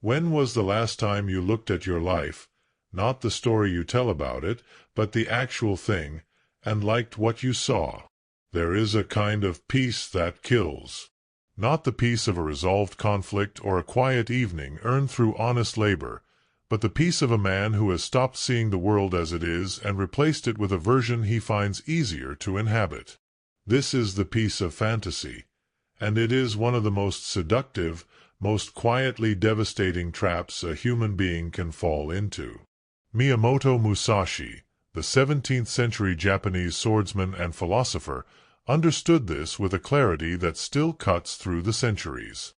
When was the last time you looked at your life, not the story you tell about it, but the actual thing, and liked what you saw? There is a kind of peace that kills. Not the peace of a resolved conflict or a quiet evening earned through honest labor, but the peace of a man who has stopped seeing the world as it is and replaced it with a version he finds easier to inhabit. This is the peace of fantasy, and it is one of the most seductive, most quietly devastating traps a human being can fall into. Miyamoto Musashi, the 17th-century Japanese swordsman and philosopher, understood this with a clarity that still cuts through the centuries.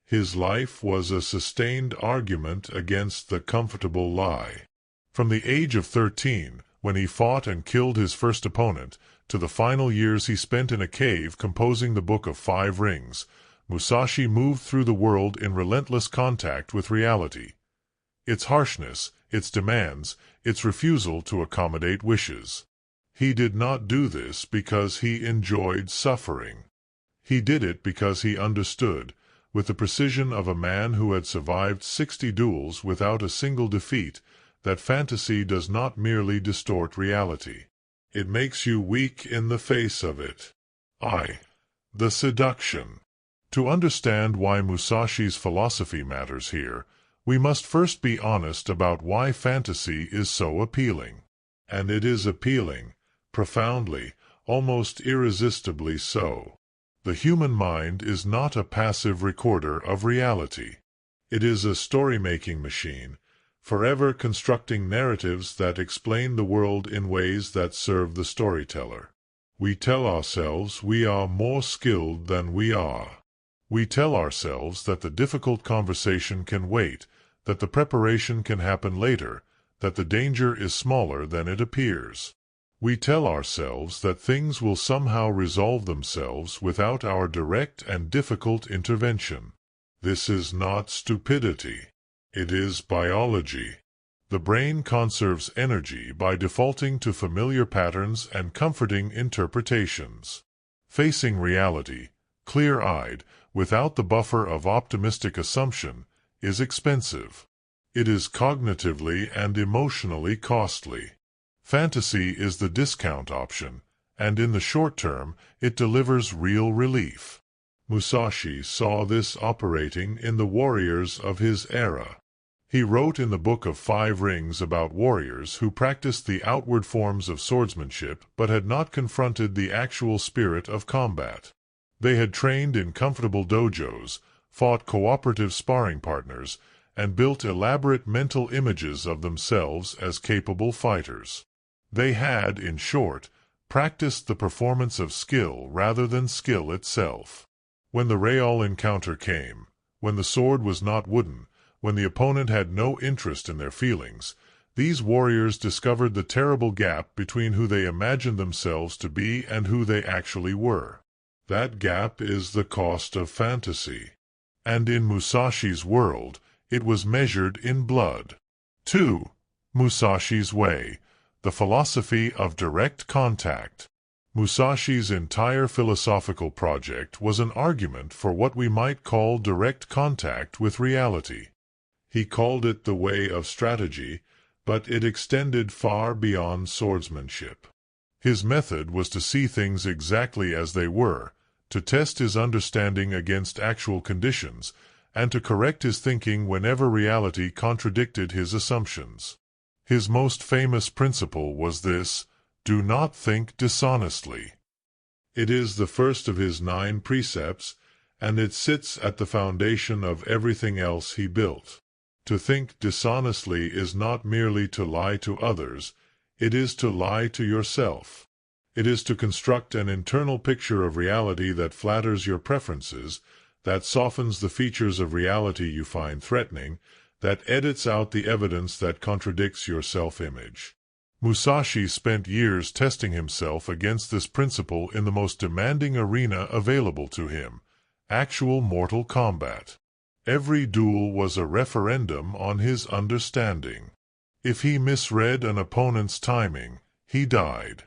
His life was a sustained argument against the comfortable lie. From the age of 13, when he fought and killed his first opponent, to the final years he spent in a cave composing the Book of Five Rings, Musashi moved through the world in relentless contact with reality. Its harshness, its demands, its refusal to accommodate wishes. He did not do this because he enjoyed suffering. He did it because he understood, with the precision of a man who had survived 60 duels without a single defeat, that fantasy does not merely distort reality. It makes you weak in the face of it. The seduction. To understand why Musashi's philosophy matters here, we must first be honest about why fantasy is so appealing. And it is appealing, profoundly, almost irresistibly so. The human mind is not a passive recorder of reality. It is a story-making machine, forever constructing narratives that explain the world in ways that serve the storyteller. We tell ourselves we are more skilled than we are. We tell ourselves that the difficult conversation can wait, that the preparation can happen later, that the danger is smaller than it appears. We tell ourselves that things will somehow resolve themselves without our direct and difficult intervention. This is not stupidity. It is biology. The brain conserves energy by defaulting to familiar patterns and comforting interpretations. Facing reality, clear-eyed, without the buffer of optimistic assumption, is expensive. It is cognitively and emotionally costly. Fantasy is the discount option, and in the short term, it delivers real relief. Musashi saw this operating in the warriors of his era. He wrote in the Book of Five Rings about warriors who practiced the outward forms of swordsmanship but had not confronted the actual spirit of combat. They had trained in comfortable dojos, fought cooperative sparring partners, and built elaborate mental images of themselves as capable fighters. They had, in short, practiced the performance of skill rather than skill itself. When the real encounter came, when the sword was not wooden, when the opponent had no interest in their feelings, these warriors discovered the terrible gap between who they imagined themselves to be and who they actually were. That gap is the cost of fantasy. And in Musashi's world, it was measured in blood. 2. Musashi's way, the philosophy of direct contact. Musashi's entire philosophical project was an argument for what we might call direct contact with reality. He called it the way of strategy, but it extended far beyond swordsmanship. His method was to see things exactly as they were, to test his understanding against actual conditions, and to correct his thinking whenever reality contradicted his assumptions. His most famous principle was this: do not think dishonestly. It is the first of his 9 precepts, and it sits at the foundation of everything else he built. To think dishonestly is not merely to lie to others, it is to lie to yourself. It is to construct an internal picture of reality that flatters your preferences, that softens the features of reality you find threatening, that edits out the evidence that contradicts your self-image. Musashi spent years testing himself against this principle in the most demanding arena available to him, actual mortal combat. Every duel was a referendum on his understanding. If he misread an opponent's timing, he died.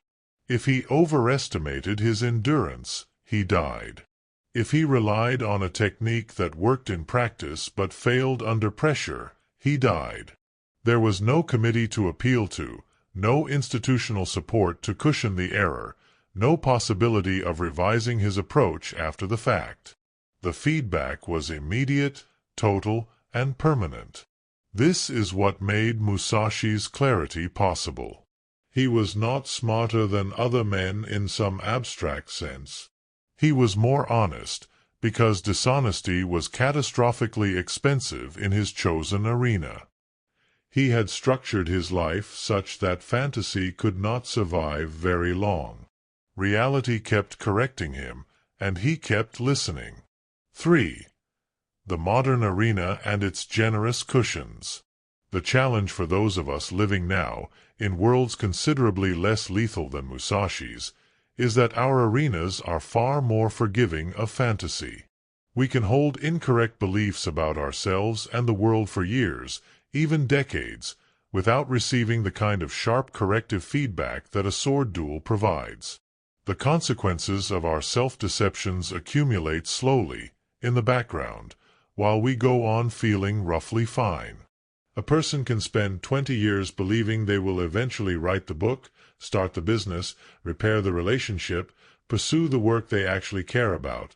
If he overestimated his endurance, he died. If he relied on a technique that worked in practice but failed under pressure, he died. There was no committee to appeal to, no institutional support to cushion the error, no possibility of revising his approach after the fact. The feedback was immediate, total, and permanent. This is what made Musashi's clarity possible. He was not smarter than other men in some abstract sense. He was more honest, because dishonesty was catastrophically expensive in his chosen arena. He had structured his life such that fantasy could not survive very long. Reality kept correcting him, and he kept listening. 3. The modern arena and its generous cushions. The challenge for those of us living now, in worlds considerably less lethal than Musashi's, is that our arenas are far more forgiving of fantasy. We can hold incorrect beliefs about ourselves and the world for years, even decades, without receiving the kind of sharp corrective feedback that a sword duel provides. The consequences of our self-deceptions accumulate slowly, in the background, while we go on feeling roughly fine. A person can spend 20 years believing they will eventually write the book, start the business, repair the relationship, pursue the work they actually care about.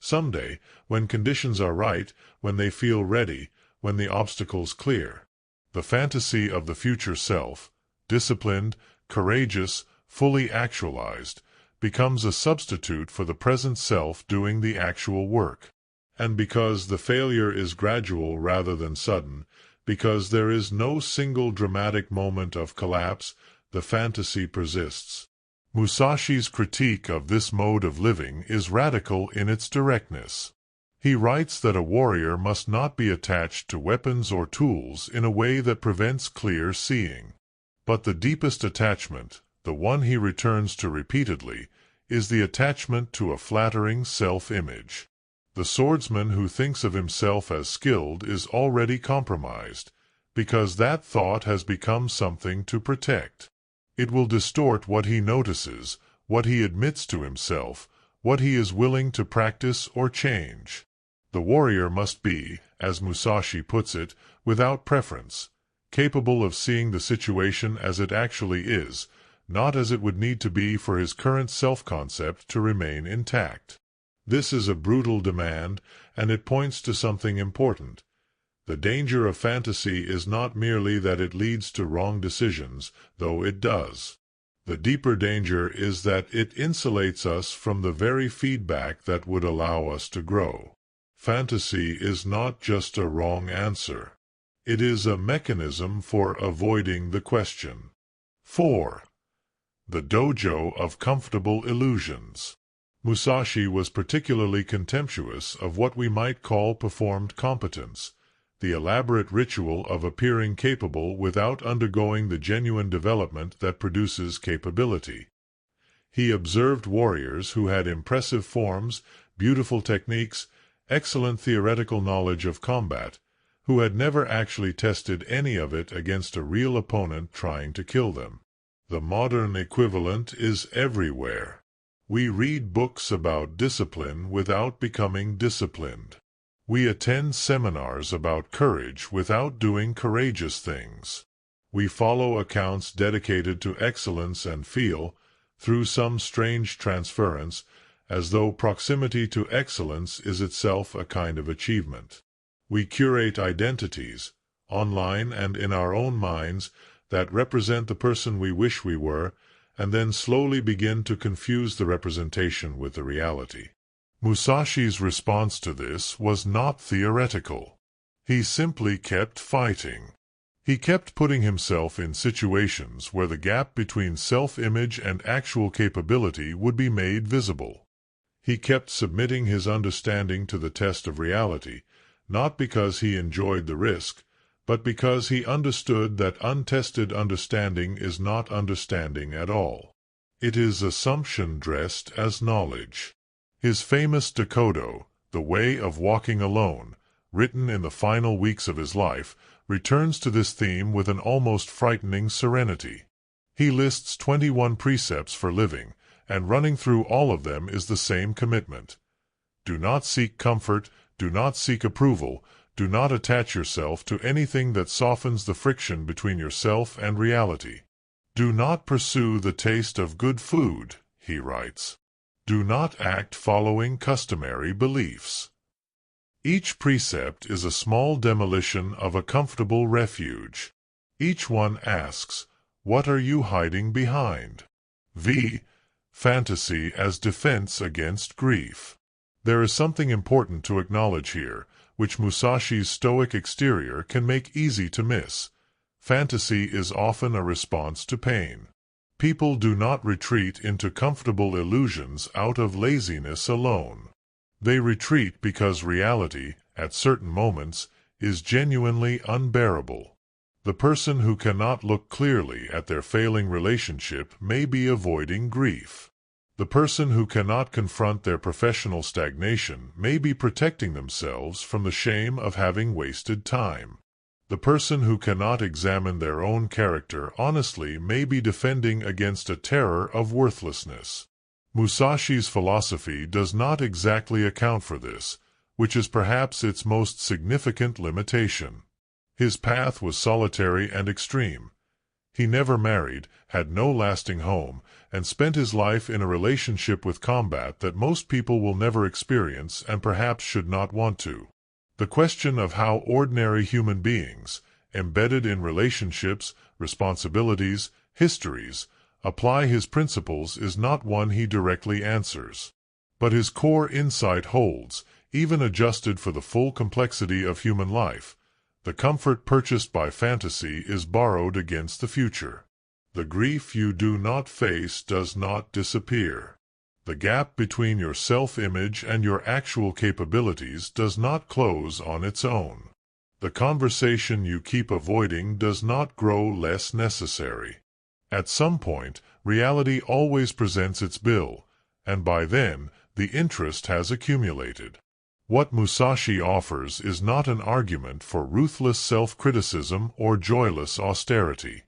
Someday, when conditions are right, when they feel ready, when the obstacles clear, the fantasy of the future self, disciplined, courageous, fully actualized, becomes a substitute for the present self doing the actual work. And because the failure is gradual rather than sudden, because there is no single dramatic moment of collapse, the fantasy persists. Musashi's critique of this mode of living is radical in its directness. He writes that a warrior must not be attached to weapons or tools in a way that prevents clear seeing. But the deepest attachment, the one he returns to repeatedly, is the attachment to a flattering self-image. The swordsman who thinks of himself as skilled is already compromised, because that thought has become something to protect. It will distort what he notices, what he admits to himself, what he is willing to practice or change. The warrior must be, as Musashi puts it, without preference, capable of seeing the situation as it actually is, not as it would need to be for his current self-concept to remain intact. This is a brutal demand, and it points to something important. The danger of fantasy is not merely that it leads to wrong decisions, though it does. The deeper danger is that it insulates us from the very feedback that would allow us to grow. Fantasy is not just a wrong answer. It is a mechanism for avoiding the question. 4. The dojo of comfortable illusions. Musashi was particularly contemptuous of what we might call performed competence, the elaborate ritual of appearing capable without undergoing the genuine development that produces capability. He observed warriors who had impressive forms, beautiful techniques, excellent theoretical knowledge of combat, who had never actually tested any of it against a real opponent trying to kill them. The modern equivalent is everywhere. We read books about discipline without becoming disciplined. We attend seminars about courage without doing courageous things. We follow accounts dedicated to excellence and feel, through some strange transference, as though proximity to excellence is itself a kind of achievement. We curate identities, online and in our own minds, that represent the person we wish we were, and then slowly begin to confuse the representation with the reality. Musashi's response to this was not theoretical. He simply kept fighting. He kept putting himself in situations where the gap between self-image and actual capability would be made visible. He kept submitting his understanding to the test of reality, not because he enjoyed the risk, but because he understood that untested understanding is not understanding at all. It is assumption dressed as knowledge. His famous Dakodo, The Way of Walking Alone, written in the final weeks of his life, returns to this theme with an almost frightening serenity. He lists 21 precepts for living, and running through all of them is the same commitment. Do not seek comfort, do not seek approval, do not attach yourself to anything that softens the friction between yourself and reality. Do not pursue the taste of good food, he writes. Do not act following customary beliefs. Each precept is a small demolition of a comfortable refuge. Each one asks, what are you hiding behind? Fantasy as defense against grief. There is something important to acknowledge here, which Musashi's stoic exterior can make easy to miss. Fantasy is often a response to pain. People do not retreat into comfortable illusions out of laziness alone. They retreat because reality, at certain moments, is genuinely unbearable. The person who cannot look clearly at their failing relationship may be avoiding grief. The person who cannot confront their professional stagnation may be protecting themselves from the shame of having wasted time. The person who cannot examine their own character honestly may be defending against a terror of worthlessness. Musashi's philosophy does not exactly account for this, which is perhaps its most significant limitation. His path was solitary and extreme. He never married, had no lasting home, and spent his life in a relationship with combat that most people will never experience and perhaps should not want to. The question of how ordinary human beings, embedded in relationships, responsibilities, histories, apply his principles is not one he directly answers. But his core insight holds, even adjusted for the full complexity of human life. The comfort purchased by fantasy is borrowed against the future. The grief you do not face does not disappear. The gap between your self-image and your actual capabilities does not close on its own. The conversation you keep avoiding does not grow less necessary. At some point, reality always presents its bill, and by then, the interest has accumulated. What Musashi offers is not an argument for ruthless self-criticism or joyless austerity.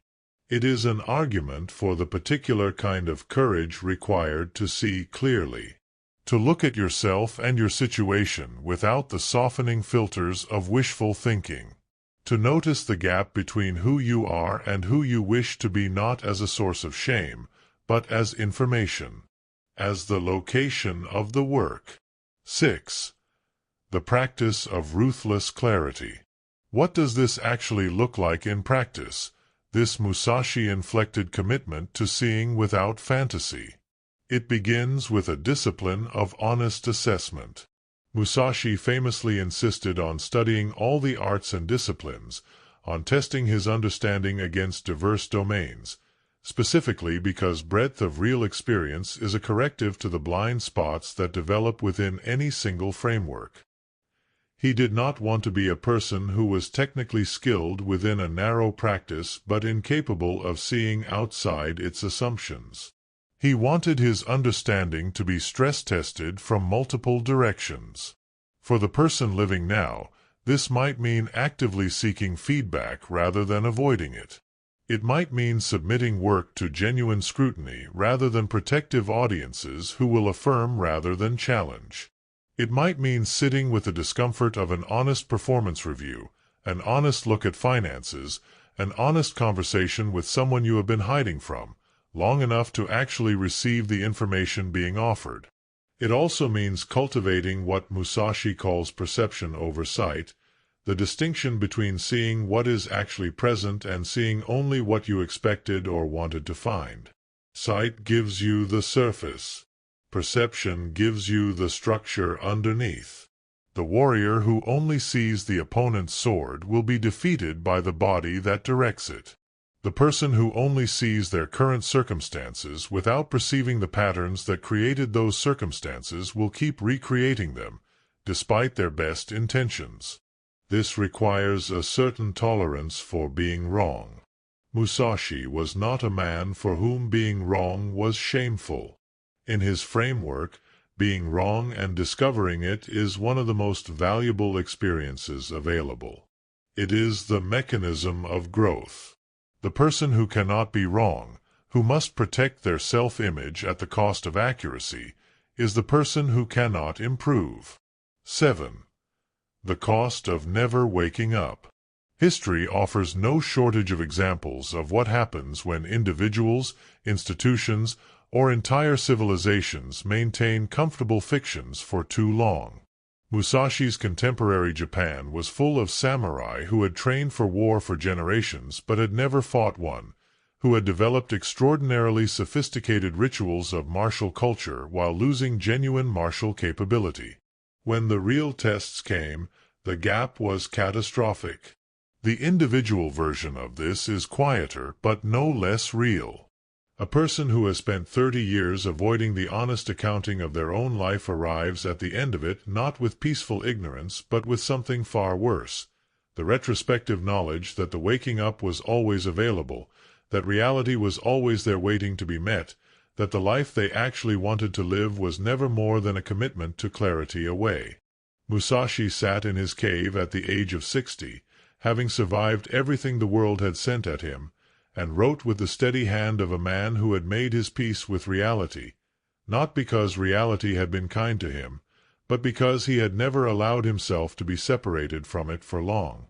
It is an argument for the particular kind of courage required to see clearly. To look at yourself and your situation without the softening filters of wishful thinking. To notice the gap between who you are and who you wish to be, not as a source of shame, but as information. As the location of the work. 6. The practice of ruthless clarity. What does this actually look like in practice? This Musashi-inflected commitment to seeing without fantasy. It begins with a discipline of honest assessment. Musashi famously insisted on studying all the arts and disciplines, on testing his understanding against diverse domains, specifically because breadth of real experience is a corrective to the blind spots that develop within any single framework. He did not want to be a person who was technically skilled within a narrow practice but incapable of seeing outside its assumptions. He wanted his understanding to be stress-tested from multiple directions. For the person living now, this might mean actively seeking feedback rather than avoiding it. It might mean submitting work to genuine scrutiny rather than protective audiences who will affirm rather than challenge. It might mean sitting with the discomfort of an honest performance review, an honest look at finances, an honest conversation with someone you have been hiding from, long enough to actually receive the information being offered. It also means cultivating what Musashi calls perception over sight, the distinction between seeing what is actually present and seeing only what you expected or wanted to find. Sight gives you the surface. Perception gives you the structure underneath. The warrior who only sees the opponent's sword will be defeated by the body that directs it. The person who only sees their current circumstances without perceiving the patterns that created those circumstances will keep recreating them, despite their best intentions. This requires a certain tolerance for being wrong. Musashi was not a man for whom being wrong was shameful. In his framework, being wrong and discovering it is one of the most valuable experiences available. It is the mechanism of growth. The person who cannot be wrong, who must protect their self-image at the cost of accuracy, is the person who cannot improve. 7. The cost of never waking up. History offers no shortage of examples of what happens when individuals, institutions, or entire civilizations maintain comfortable fictions for too long. Musashi's contemporary Japan was full of samurai who had trained for war for generations but had never fought one, who had developed extraordinarily sophisticated rituals of martial culture while losing genuine martial capability. When the real tests came, the gap was catastrophic. The individual version of this is quieter but no less real. A person who has spent 30 years avoiding the honest accounting of their own life arrives at the end of it not with peaceful ignorance but with something far worse, the retrospective knowledge that the waking up was always available, that reality was always there waiting to be met, that the life they actually wanted to live was never more than a commitment to clarity away. Musashi sat in his cave at the age of 60, having survived everything the world had sent at him, and wrote with the steady hand of a man who had made his peace with reality, not because reality had been kind to him, but because he had never allowed himself to be separated from it for long.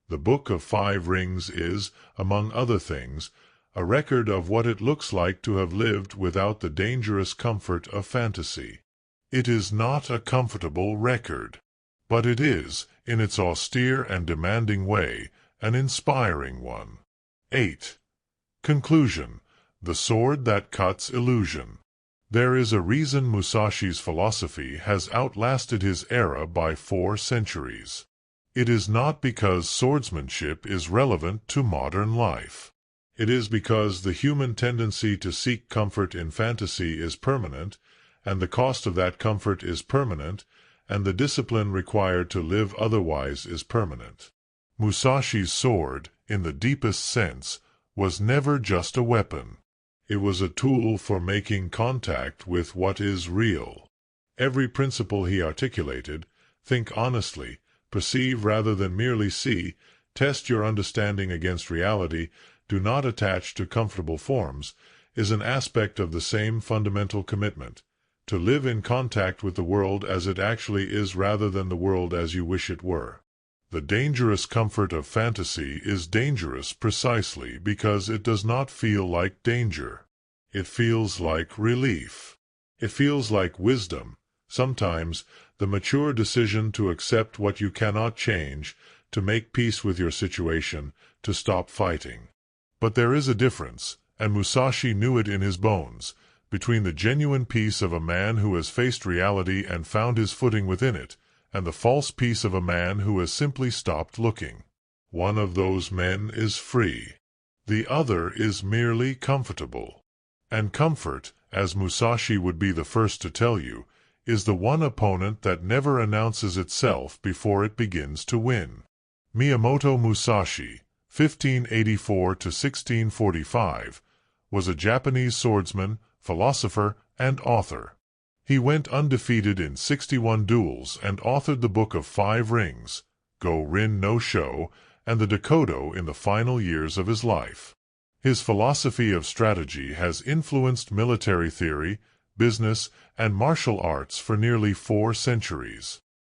The Book of 5 Rings is, among other things, a record of what it looks like to have lived without the dangerous comfort of fantasy. It is not a comfortable record, but it is, in its austere and demanding way, an inspiring one. 8. Conclusion: the sword that cuts illusion. There is a reason Musashi's philosophy has outlasted his era by 4 centuries. It is not because swordsmanship is relevant to modern life. It is because the human tendency to seek comfort in fantasy is permanent, and the cost of that comfort is permanent, and the discipline required to live otherwise is permanent. Musashi's sword, in the deepest sense, was never just a weapon. It was a tool for making contact with what is real. Every principle he articulated, think honestly, perceive rather than merely see, test your understanding against reality, do not attach to comfortable forms, is an aspect of the same fundamental commitment, to live in contact with the world as it actually is rather than the world as you wish it were. The dangerous comfort of fantasy is dangerous precisely because it does not feel like danger. It feels like relief. It feels like wisdom, sometimes the mature decision to accept what you cannot change, to make peace with your situation, to stop fighting. But there is a difference, and Musashi knew it in his bones, between the genuine peace of a man who has faced reality and found his footing within it, and the false peace of a man who has simply stopped looking. One of those men is free. The other is merely comfortable. And comfort, as Musashi would be the first to tell you, is the one opponent that never announces itself before it begins to win. Miyamoto Musashi, 1584–1645, was a Japanese swordsman, philosopher, and author. He went undefeated in 61 duels and authored the Book of 5 Rings, Go Rin no Sho, and the Dakodo in the final years of his life. His philosophy of strategy has influenced military theory, business, and martial arts for nearly 4 centuries.